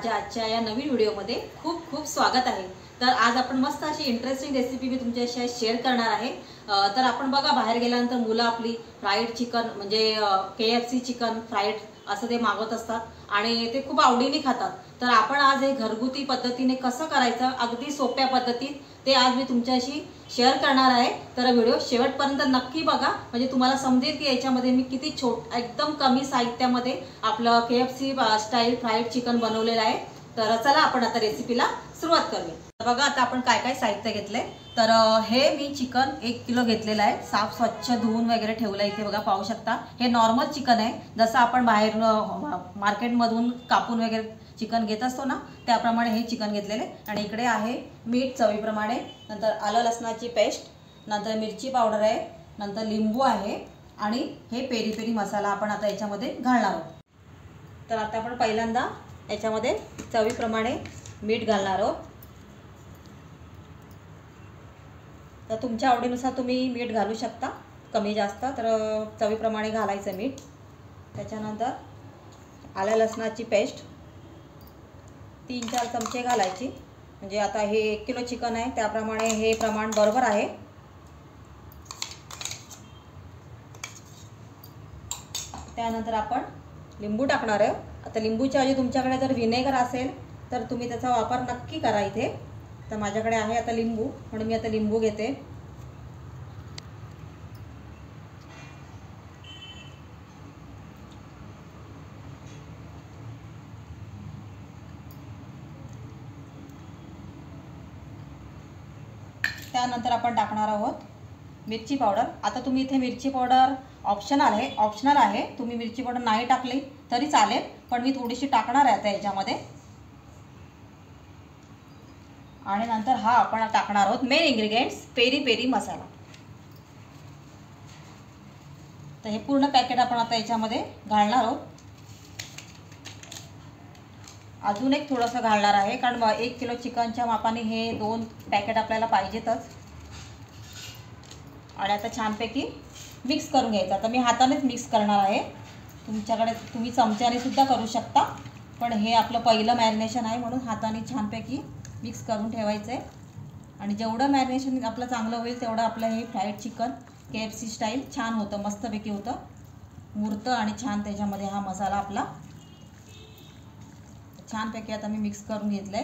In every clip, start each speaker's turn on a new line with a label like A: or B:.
A: माझ्या आजच्या या नवीन व्हिडिओमध्ये खूप खूप स्वागत आहे। तर आज आपण मस्त अशी इंटरेस्टिंग रेसिपी मी तुमच्याशी शेअर करणार आहे। तर आपण बघा बाहेर गेल्यानंतर मुलं आपली फ्राईड चिकन म्हणजे KFC चिकन फ्राईड असं ते मागवत असतात आणि ते खूप आवडीने खातात। तर आपण आज हे घरगुती पद्धतीने कसं करायचं अगदी सोप्या पद्धतीत ते आज मी तुमच्याशी शेअर करणार आहे। तर व्हिडिओ शेवटपर्यंत नक्की बघा म्हणजे तुम्हाला समजेल की याच्यामध्ये मी किती एकदम कमी साहित्यामध्ये आपलं KFC स्टाईल फ्राईड चिकन बनवलेलं आहे। तर चला आपण आता रेसिपीला सुरुवात करूया। बघा आता आपण काय काय साहित्य घेतले। तर हे मी चिकन 1 किलो घेतलेलं आहे। साफ स्वच्छ धुवून वगैरे ठेवलं इथे बघा पाहू शकता। हे नॉर्मल चिकन आहे जसं आपण बाहेर मार्केटमधून कापून वगैरे चिकन घेत असतो ना त्याप्रमाणे हे चिकन घेतलेले। आणि इकडे आहे मीठ चवीप्रमाणे, नंतर आलं लसणाची पेस्ट, नंतर मिरची पावडर आहे, नंतर लिंबू आहे आणि हे पेरी पेरी मसाला आपण आता याच्यामध्ये घालणार आहोत। तर आता आपण पहिल्यांदा याच्यामध्ये चवीप्रमाणे मीठ घालणार आहोत। तर तुमच्या आवडीनुसार तुम्ही मीठ घालू शकता कमी जास्त, तर चवीप्रमाणे घालायचं मीठ। त्याच्यानंतर आलं लसणाची पेस्ट 3-4 चमचे घालायची, म्हणजे आता हे 1 किलो चिकन आहे त्याप्रमाणे हे प्रमाण बरोबर आहे। त्यानंतर आपण लिंबू टाकणार आहे। आता लिंबूच्या ऐवजी तुमच्याकडे जर व्हिनेगर असेल तर तुम्ही त्याचा वापर नक्की करा इथे। तर माझ्याकडे आहे आता लिंबू म्हणून मी आता लिंबू घेते। त्यानंतर आपण टाकणार आहोत मिरची पावडर। आता तुम्ही इथे मिरची पावडर ऑप्शनल आहे, तुम्ही मिरची पावडर नाही टाकली तरी चालेल, पण मी थोडीशी टाकणार आहे आता याच्यामध्ये। आणि नंतर हा आपण टाकणार आहोत मेन इंग्रेडिएंट्स पेरी पेरी मसाला। तर हे पूर्ण पॅकेट आपण आता याच्यामध्ये घालणार आहोत। अजून एक थोडंसं घालणार आहे कारण 1 किलो चिकनच्या मापाने हे 2 पॅकेट आपल्याला पाहिजेतच। आणि आता छानपैकी मिक्स करून घ्यायचं। आता मी हातानेच मिक्स करणार आहे, तुमच्याकडे तुम्ही चमच्याने सुद्धा करू शकता, पण हे आपलं पहिलं मॅरिनेशन आहे म्हणून हाताने छानपैकी मिक्स करून ठेवायचं आहे। आणि जेवढं मॅरिनेशन आपलं चांगलं होईल तेवढं आपलं हे फ्राईड चिकन KFC स्टाईल छान होतं, मस्तपैकी होतं, मुरतं आणि छान त्याच्यामध्ये हा मसाला आपला छानपैकी आता मी मिक्स करून घेतलंय।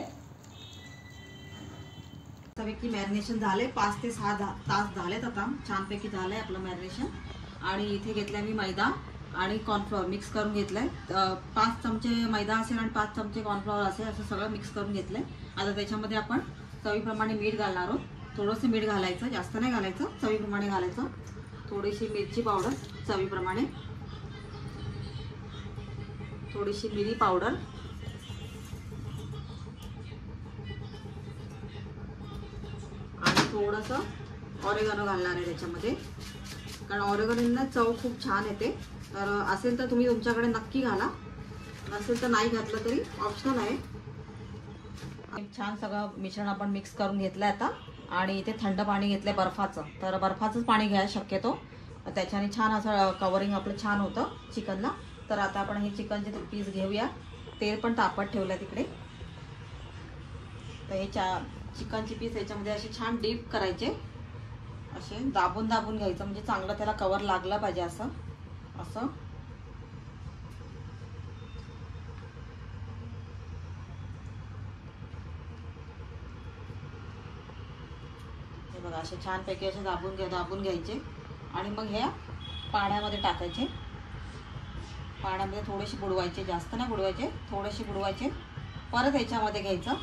A: मस्तपैकी मॅरिनेशन झाले, 5 ते 6 तास झालेत आता, छानपैकी झालंय आपलं मॅरिनेशन। आणि इथे घेतलाय मी मैदा आणि कॉर्नफ्लॉवर मिक्स करून घेतलंय। 5 चमचे मैदा असेल आणि 5 चमचे कॉर्नफ्लॉवर असेल असं सगळं मिक्स करून घेतलंय। आता त्याच्यामध्ये आपण चवीप्रमाणे मीठ घालणार आहोत। थोडंसं मीठ घालायचं, जास्त नाही घालायचं, चवीप्रमाणे घालायचं। थोडीशी मिरची पावडर चवीप्रमाणे, थोडीशी मिरी पावडर, आणि थोडंसं ऑरेगानो घालणार आहे त्याच्यामध्ये, कारण ऑरेगानोने चव खूप छान येते। तर असेल तर तुम्ही तुमच्याकडे नक्की घाला, नसेल तर नाही घातलं तरी ऑप्शनल आहे। छान सगळं मिश्रण आपण मिक्स करून घेतलं आता। आणि इथे थंड पाणी घेतलंय बर्फाचं, तर बर्फाचंच पाणी घ्या शक्यतो, त्याच्याने छान असं कवरिंग आपलं छान होतं चिकनला। तर आता आपण हे चिकनचे पीस घेऊया। तेल पण तापत ठेवलं तिकडे। तर हे चिकनचे पीस याच्यामध्ये असे छान डीप करायचे, असे दाबून दाबून घ्यायचं म्हणजे चांगलं त्याला कवर लागला पाहिजे असं असं। हे बघा असे छानपैकी असे दाबून घ्यायचे। आणि मग ह्या पाण्यामध्ये टाकायचे, पाण्यामध्ये थोडेसे बुडवायचे, जास्त नाही बुडवायचे, थोडेसे बुडवायचे। परत याच्यामध्ये घ्यायचं,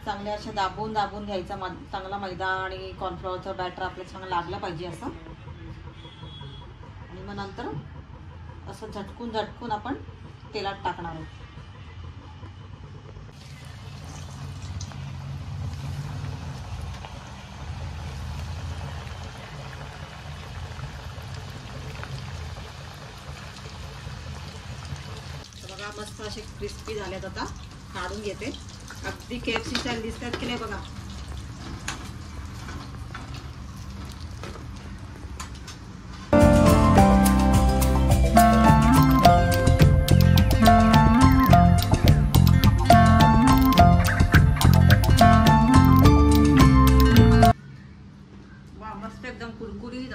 A: चांगले असे दाबून घ्यायचा, चांगला मैदा आणि कॉर्नफ्लॉवरचं बॅटर आपल्याला चांगलं लागलं पाहिजे असं। आणि मग नंतर असं झटकून आपण तेलात टाकणार आहोत। बघा मस्त असे क्रिस्पी झालेत, आता काढून घेते। अगदी KFC स्टाईल दिसतात की नाही बघा।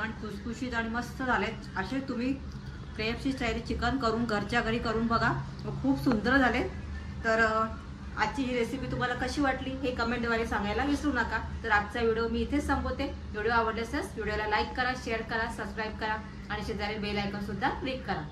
A: छान खुसखुशीत आणि मस्त झालेत. असे तुम्ही KFC स्टाईल चिकन करून घरच्या घरी करून बघा, खूप सुंदर झाले. तर आजची ही रेसिपी तुम्हाला कशी वाटली हे कमेंटद्वारे सांगायला विसरू नका. तर आजचा व्हिडिओ मी इथेच संपवते. व्हिडिओ आवडल्यास व्हिडिओला लाईक करा, शेअर करा, सबस्क्राईब करा आणि शेजारी बेल आयकॉन सुद्धा क्लिक करा.